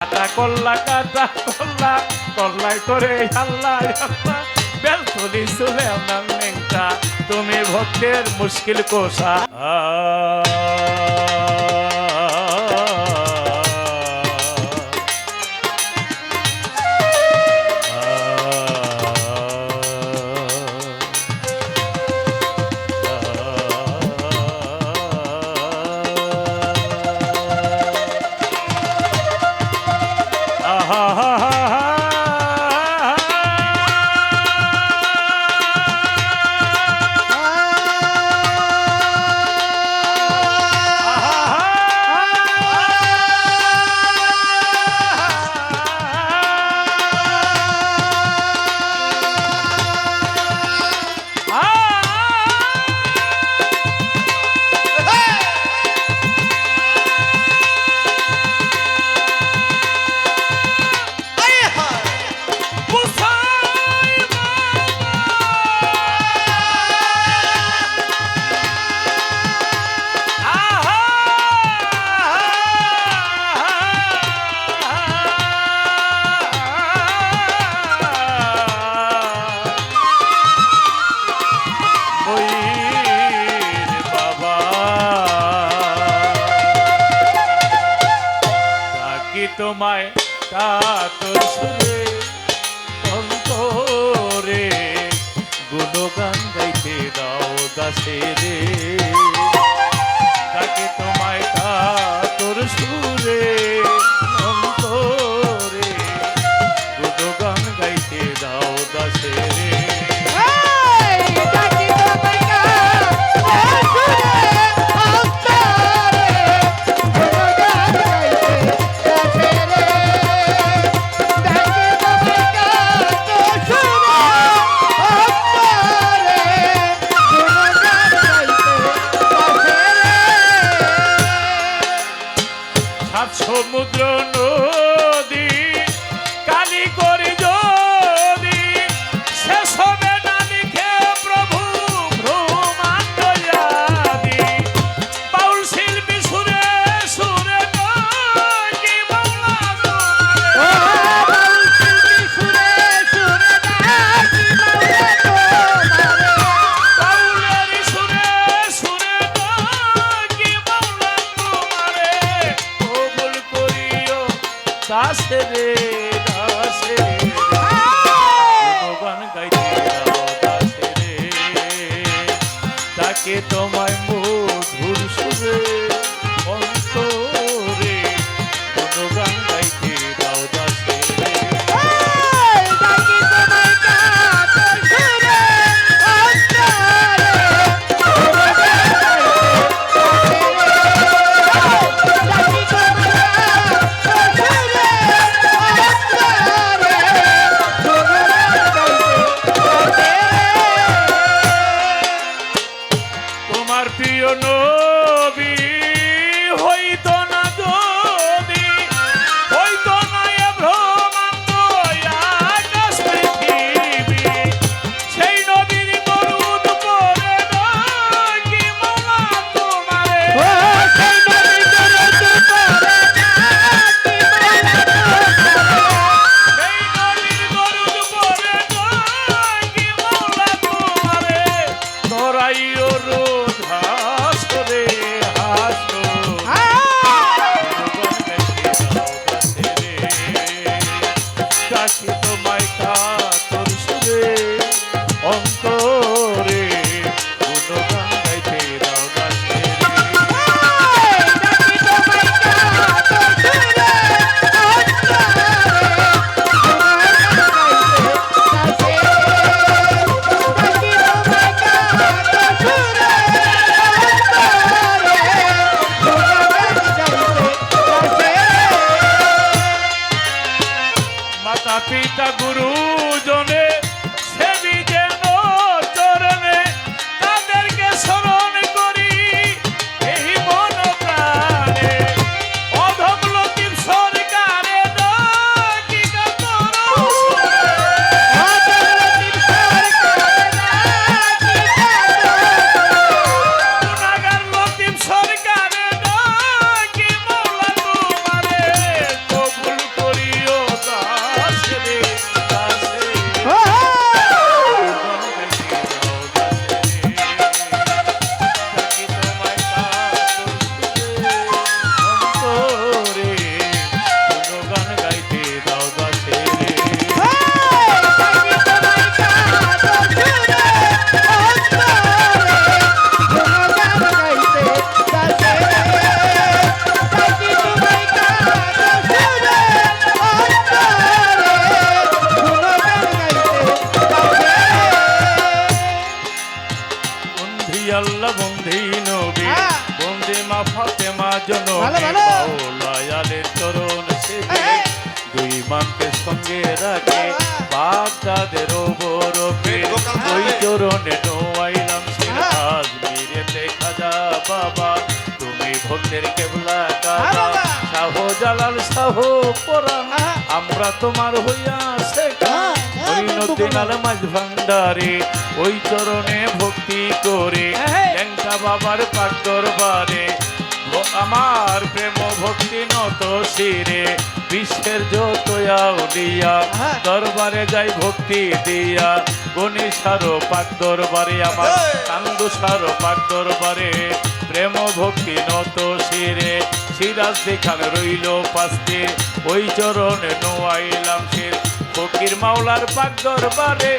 কল্লা কাটা কল্লা কল্লাই করে আল্লাহ আল্লাহ বেল তুলি চলে আমার নেংটা তুমি ভক্তের মুশকিল কোষা তোমায় কাতর সুরে অন্তরে গুণগান গাইতে দাও দাসে রে তাকে তোমায় কাতর সুরে অন্তরে গুণগান গাইতে দাও দাসে রে সমুদ্র নদী কালি করি যদি শেষ হবে না লিখে প্রভু ভ্রমান্ডয়াদি বাউল শিল্পী সুরে সুরে কি বাংলা বাউলের সুরে সুরে কি বাংলা তোমারে দাসে রে দাসে রে গুণগান গাইতে দাও দাসে রে তাকে তোমায় মধুর সুরে অন্তরে গুণগান গাইতে দাও দাসে রে প্রিয় নবী হইতো না যদি হইতো না এ ব্রহ্মাণ্ড আকাশ পৃথিবী সেই নবীর দরুদ পড়ে কি মালা তোমারে সেই নবীর দরুদ পড়ে সেই নবীর দরুদ পড়ে কি মালা তোমারে তোরাইও রোদ হাসরে হাসো ডাকি তোমায় কাতর সুরে অন্তরে গুণগান গাইতে দাও দাসে মাতা পিতা গুরুজনে সেবি যেন চরণে তাদেরকে স্মরণ করি এই মন প্রাণে অধম লতিফ সরকারে ডাকি কাতর সুরে অধম লতিফ সরকারে ডাকি গুনাহগার লতিফ সরকারে ডাকি মাওলা তোমারে কবুল ভক্তের কেবলা কাবা শাহজালাল শাহ পরাণ আমরা তোমার হইয়াছে মঈনুদ্দিন আল মাঝ ভান্ডারে ওই চরণে ভক্তি করে ল্যাংটা বাবার পাক দরবারে আমার প্রেম ভক্তি নত শিরে বিশ্বের যত আউলিয়া দরবারে যাই ভক্তি দিয়া গণেশার পাক দরবারে আমার কান্দু সার পাক দরবারে প্রেম ভক্তি নত শিরে সিরাজ দেখান রইল পাশে ওই চরণে নোয়াইলাম শির ফকির মাওলার পাক দরবারে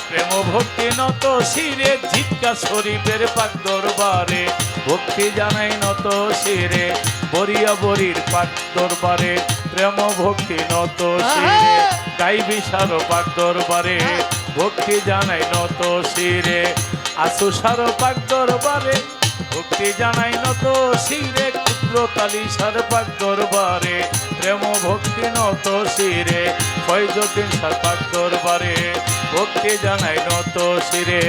প্রেম ভক্তি নত শিরে ঝিটকা শরীফের পাক দরবারে ভক্তি জানাই নত শিরে বরিয়া বরির পাক দরবারে প্রেম ভক্তি নত শিরে গাই বিশার পাক দরবারে ভক্তি জানাই নত শিরে আসু সার পাক দরবারে ভক্তি জানাই নত শিরে ক্ষুদ্রতালি সার পাক দরবারে প্রেম ভক্তি নত শিরে ফয়জুদ্দিন সার পাক দরবারে ভক্তি জানাই নত শিরে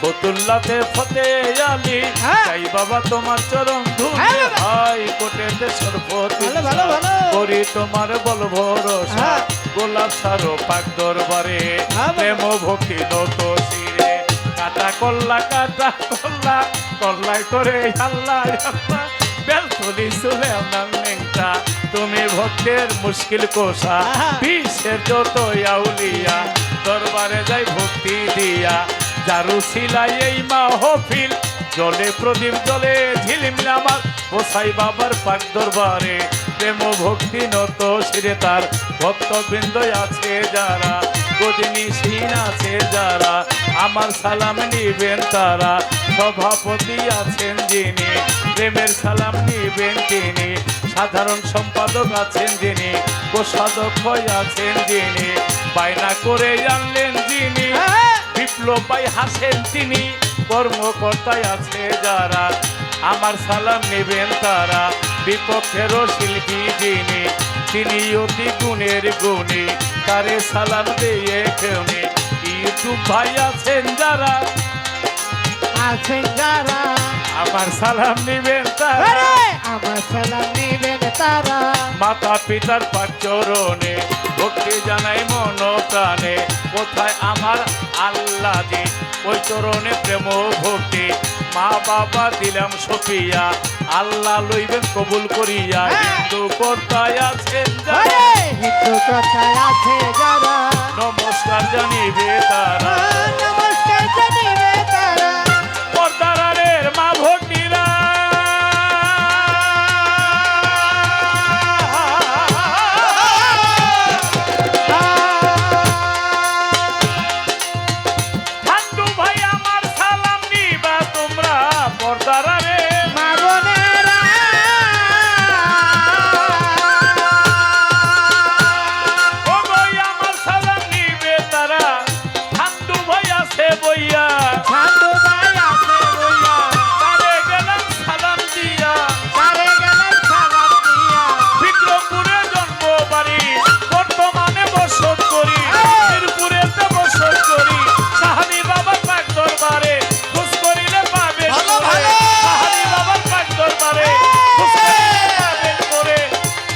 ফতুল্লাতে ফতে আলী তাই বাবা তোমার চরণ ধুলে ভাই কোটেতে সরপতি করি তোমার বল ভরসা গোলাপ সারো পাক দরবারে প্রেম ভক্তি নত শিরে কাটা কল্লা কল্লাই করে আল্লাহ আল্লাহ বেলতলি চলে আমার নেংটা তুমি ভক্তের মুশকিল কোষা বিশ্বের যত আউলিয়া দরবারে যাই ভক্তি দিয়া জারু সিলাই এই মাহফিল জলে প্রদীপ জলে ঝিলিমিল আমার গোসাই বাবার পাক দরবারে প্রেম ভক্তি নত শিরে তার ভক্তবৃন্দ আছে যারা গদিনী সিন আছে যারা আমার সালাম নিবেন তারা সভাপতি আছেন যিনি প্রেমের সালাম নিবেন তিনি সাধারণ সম্পাদক আছেন যিনি কোষাধ্যক্ষ আছেন যিনি বায়না করে আনলেন যিনি বিপ্লব ভাই হাসেন তিনি কর্মকর্তায় আছে যারা আমার সালাম নেবেন তারা বিপক্ষেরও শিল্পী যিনি তিনি অতি গুণের গুণী তারে সালাম দিয়ে কেউনি ইউটিউব ভাই আছেন যারা আমার সালাম নিবেন তারা আমার সালাম নিবেন তারা মাতা পিতার পাক চরণে ভক্তি জানাই মন প্রাণে কোথায় আমার আল্লাহ জি ওই চরণে প্রেম ভক্তি মা বাবা দিলাম সফিয়া আল্লাহ লইবেন কবুল করিয়া হিন্দু কর্তায় আছেন যারা হিন্দু কথায় আছে যারা নমস্কার জানিবে তারা নমস্কার জানিবে তারা পর্দারের মা ভগ্নীরা ঠান্ডু ভাই আমার সালাম নিবা তোমরা পর্দারে মা বোনেরা ও ভাই আমার সালাম নিবে তারা ঠান্ডু ভাই আছে বইয়া সাধু ভাই আছে বইয়া তারে গেলাম সালাম দিয়া তারে গেলেন সালাম দিয়া বিক্রমপুরে জন্ম বাড়ি বর্তমানে বসত করি মিরপুরেতে বসত করি সাহানি বাবার পাক দরবারে খোঁজ করিলে পাবে ভালো, করে। ভালো। সাহানি বাবার পাক দরবারে খোঁজ করিলে পাবে করে।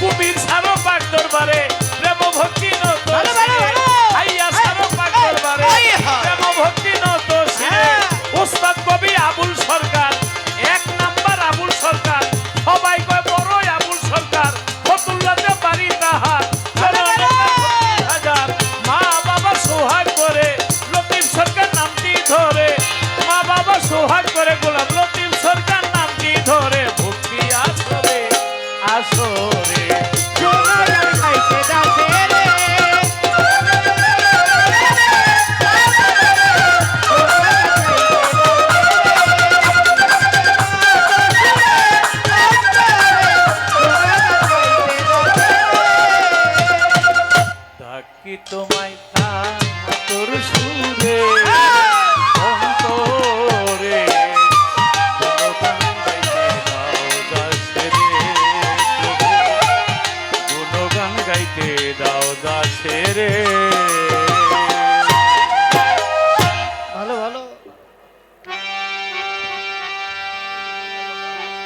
কুমির সারো পাক দরবারে প্রেম ভক্তি নত ভালো, ভালো, শিরে। ভালো। আইয়া সারো পাক দরবারে এই, হ্যাঁ। প্রেম ভক্তি নত শিরে। হ্যাঁ। উস্তাদ কবি আবুল সরকার এক নাম্বার আবুল সরকার সবাই কয় বড় আবুল সরকার ফতুল্লাতে বাড়ি তাহার চরণে হাজার মা বাবা সোহাগ করে লতিফ সরকার নামটি ধরে মা বাবা সোহাগ করে গোলাম লতিফ সরকার নামটি ধরে ভক্তি আসরে আসরে জোনার খাইতে যাচ্ছে রে ডাকি তোমায় তোর সুরে অন্তরে গুণগান গাইতে দাও দাসে রে